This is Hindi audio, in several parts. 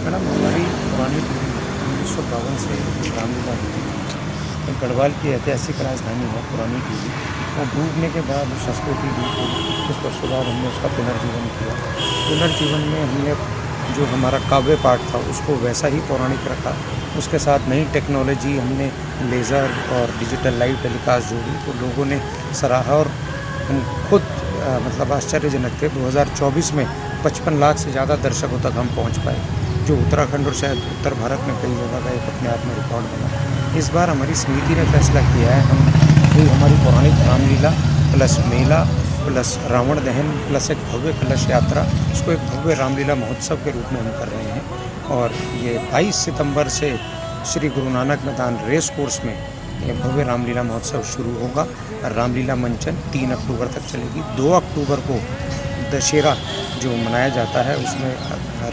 मैडम हमारी पुरानी पीढ़ी 1952 से रामलीला होती है। गढ़वाल की ऐतिहासिक राजधानी है पुरानी पीढ़ी। वो डूबने के बाद संस्कृति डूब गई। कुछ वर्षों बाद हमने उसका पुनर्जीवन किया। पुनर्जीवन में हमने जो हमारा काव्य पाठ था उसको वैसा ही पौराणिक रखा। उसके साथ नई टेक्नोलॉजी हमने लेज़र और डिजिटल लाइव टेलीकास्ट जोड़ी तो लोगों ने सराहा और हम खुद मतलब आश्चर्यजनक थे। 2024 में 55 लाख से ज़्यादा दर्शकों तक हम पहुंच पाए, जो उत्तराखंड और शायद उत्तर भारत में कई जगह का एक अपने आप में रिकॉर्ड बना। इस बार हमारी समिति ने फैसला किया है हम कि हमारी पौराणिक रामलीला प्लस मेला प्लस रावण दहन प्लस एक भव्य कलश यात्रा, इसको एक भव्य रामलीला महोत्सव के रूप में हम कर रहे हैं। और ये 22 सितंबर से श्री गुरु नानक मैदान रेस कोर्स में ये भव्य रामलीला महोत्सव शुरू होगा। रामलीला मंचन 3 अक्टूबर तक चलेगी। 2 अक्टूबर को दशहरा जो मनाया जाता है उसमें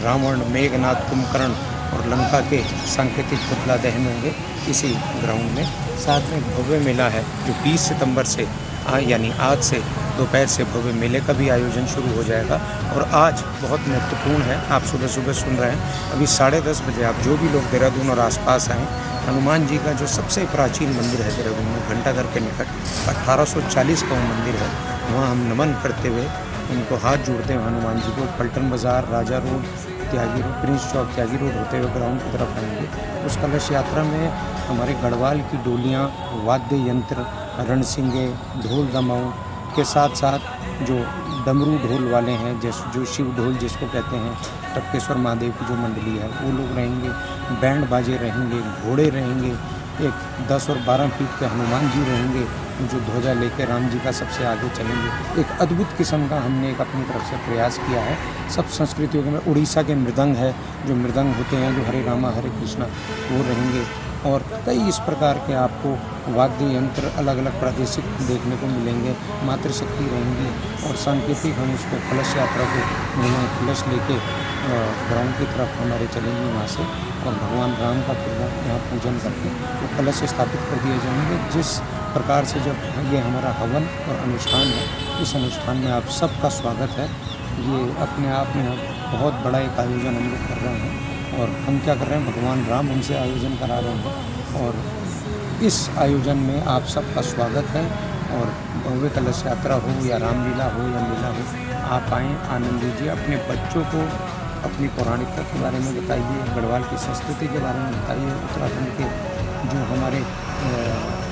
रावण, मेघनाथ, कुंभकर्ण और लंका के सांकेतिक पुतला दहन होंगे इसी ग्राउंड में। साथ में भव्य मेला है जो 20 सितंबर से यानी आज से दोपहर से भव्य मेले का भी आयोजन शुरू हो जाएगा। और आज बहुत महत्वपूर्ण है, आप सुबह सुबह सुन रहे हैं, अभी 10:30 बजे आप जो भी लोग देहरादून और आसपास आएँ, हनुमान जी का जो सबसे प्राचीन मंदिर है देहरादून में घंटाघर के निकट 1840 का वो मंदिर है, वहाँ हम नमन करते हुए उनको हाथ जोड़ते हैं हनुमान जी को। पल्टन बाज़ार, राजा रोड, त्यागी रोड, प्रिंस चौक, त्यागी रोड होते हुए ग्राउंड की तरफ आएंगे। उस कलश यात्रा में हमारे गढ़वाल की डोलियाँ, वाद्य यंत्र, रणसिंगे, ढोल दमाऊ के साथ साथ जो डमरू ढोल वाले हैं जो शिव ढोल जिसको कहते हैं, टपकेश्वर महादेव की जो मंडली है वो लोग रहेंगे, बैंड बाजे रहेंगे, घोड़े रहेंगे, एक 10 और 12 फीट के हनुमान जी रहेंगे जो ध्वजा लेकर राम जी का सबसे आगे चलेंगे। एक अद्भुत किस्म का हमने एक अपनी तरफ से प्रयास किया है। सब संस्कृतियों में उड़ीसा के मृदंग है, जो मृदंग होते हैं जो हरे रामा हरे कृष्णा वो रहेंगे। और कई इस प्रकार के आपको वाद्य यंत्र अलग अलग प्रादेशिक देखने को मिलेंगे। मातृशक्ति रहेंगी और सांकेतिक हम उसको कलश यात्रा को कलश लेके ग्राउंड की तरफ हमारे चलेंगे वहाँ से, और भगवान राम का फिर यहाँ पूजन करके वो कलश स्थापित कर दिए जाएंगे। जिस प्रकार से जब ये हमारा हवन और अनुष्ठान है, इस अनुष्ठान में आप सबका स्वागत है। ये अपने आप में बहुत बड़ा एक आयोजन हम लोग कर रहे हैं। और हम क्या कर रहे हैं, भगवान राम हमसे आयोजन करा रहे हैं और इस आयोजन में आप सबका स्वागत है। और भव्य कलश यात्रा हो या रामलीला हो या मेला हो, आप आएँ, आनंद लीजिए। अपने बच्चों को अपनी पौराणिकता के बारे में बताइए, गढ़वाल की संस्कृति के बारे में बताइए, उत्तराखंड के जो हमारे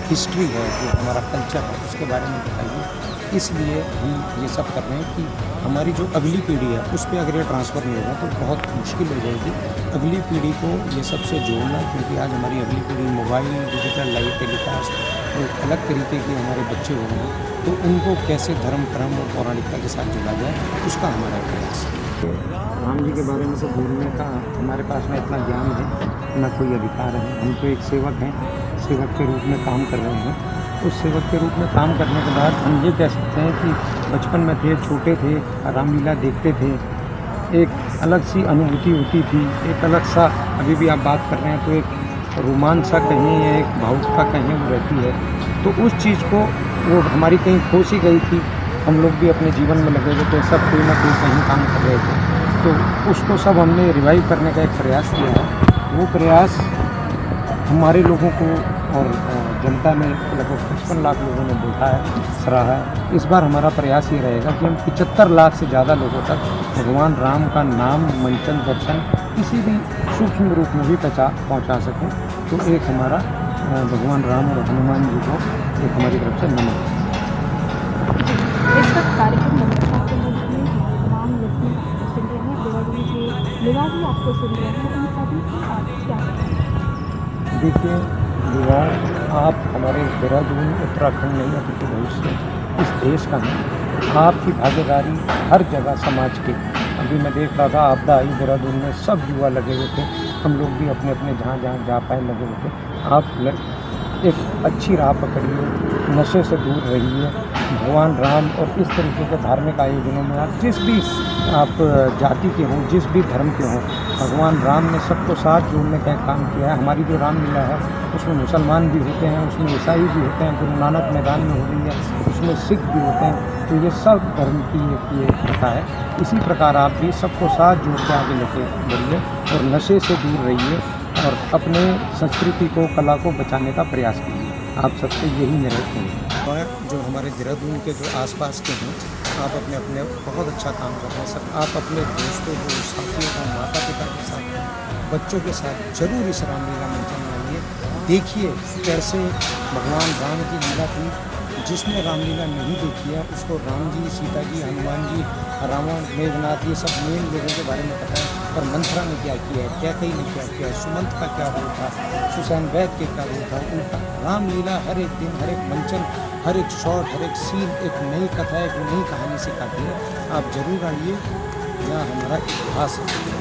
हिस्ट्री है, जो हमारा कल्चर है, उसके बारे में बताइए। इसलिए हम ये सब कर रहे हैं कि हमारी जो अगली पीढ़ी है उस पर अगर ये ट्रांसफ़र नहीं होगा तो बहुत मुश्किल हो जाएगी अगली पीढ़ी को ये सबसे जोड़ना। क्योंकि आज हमारी अगली पीढ़ी मोबाइल, डिजिटल लाइव टेलीकास्ट और अलग तरीके के हमारे बच्चे होंगे, तो उनको कैसे धर्म कर्म और पौराणिकता के साथ जोड़ा जाए, उसका हमारा प्रयास है। राम जी के बारे में तो बोलने का हमारे पास में इतना ज्ञान है, न कोई अधिकार है। हम तो एक सेवक हैं, सेवक के रूप में काम कर रहे हैं। उस सेवक के रूप में काम करने के बाद हम ये कह सकते हैं कि बचपन में थे, छोटे थे, रामलीला देखते थे, एक अलग सी अनुभूति होती थी, एक अलग सा, अभी भी आप बात कर रहे हैं तो एक रोमांच सा कहीं या एक भावुकता कहीं वो रहती है। तो उस चीज़ को वो हमारी कहीं खो सी गई थी। हम लोग भी अपने जीवन में लगे हुए थे, सब कोई ना कोई कहीं काम कर रहे थे, तो उसको सब हमने रिवाइव करने का एक प्रयास किया है। वो प्रयास हमारे लोगों को और जनता में लगभग 55 लाख लोगों ने देखा है, सराहा है। इस बार हमारा प्रयास ये रहेगा कि हम 75 लाख से ज़्यादा लोगों तक भगवान राम का नाम, मंचन, दर्शन किसी भी सूक्ष्म रूप में भी पहुँचा सकें। तो एक हमारा भगवान राम और हनुमान जी को एक हमारी तरफ से नमन है। इस वक्त कार्यक्रम नमस्कार के मंच में तमाम व्यक्ति सुन रहे हैं, देहरादून के युवा भी आपको सुन रहे हैं, उन सभी को आप क्या कहेंगे? देखिए युवा, आप हमारे देहरादून उत्तराखंड नहीं अपितु भविष्य इस देश का है। आपकी भागीदारी हर जगह समाज की, अभी मैं देख रहा था आपदा आई देहरादून में, सब युवा लगे हुए थे, हम लोग भी अपने अपने जहाँ जहाँ जा पाए लगे हुए थे। आप एक अच्छी राह पकड़िए, नशे से दूर रहिए, भगवान राम और इस तरीके के धार्मिक आयोजनों में आप जिस भी आप जाति के हों, जिस भी धर्म के हों, भगवान राम ने सबको साथ जोड़ने का एक काम किया है। हमारी जो रामलीला है उसमें मुसलमान भी होते हैं, उसमें ईसाई भी होते हैं, गुरु नानक मैदान में हो रही है, उसमें सिख भी होते हैं। तो ये सब धर्म की ये प्रथा है। इसी प्रकार आप भी सबको साथ जोड़ के आगे लेके बढ़िए और नशे से दूर रहिए और अपने संस्कृति को, कला को बचाने का प्रयास कीजिए। आप सबसे यही मेरा कहना है। जो हमारे देहरादून के जो आसपास के हैं, आप अपने अपने बहुत अच्छा काम कर रहे हैं सर। आप अपने दोस्तों को, साथियों को, माता पिता के साथ, बच्चों के साथ जरूर इस रामलीला मंचन में आइए। देखिए कैसे भगवान राम की लीला थी। जिसने रामलीला नहीं देखी है उसको राम जी, सीता जी, हनुमान जी, रावण, मेघनाथ ये सब मेन लोगों के बारे में पता है। पर मंथरा ने क्या किया है, कैकेयी ने क्या किया है, सुमंत का क्या रोल था, सुसैन वैद के क्या रोल था, उनका रामलीला हर एक दिन, हर एक मंचन, हर एक शॉट, हर एक सीन एक नई कथा, एक नई कहानी सिखाती है। आप जरूर आइए, यह हमारा इतिहास है।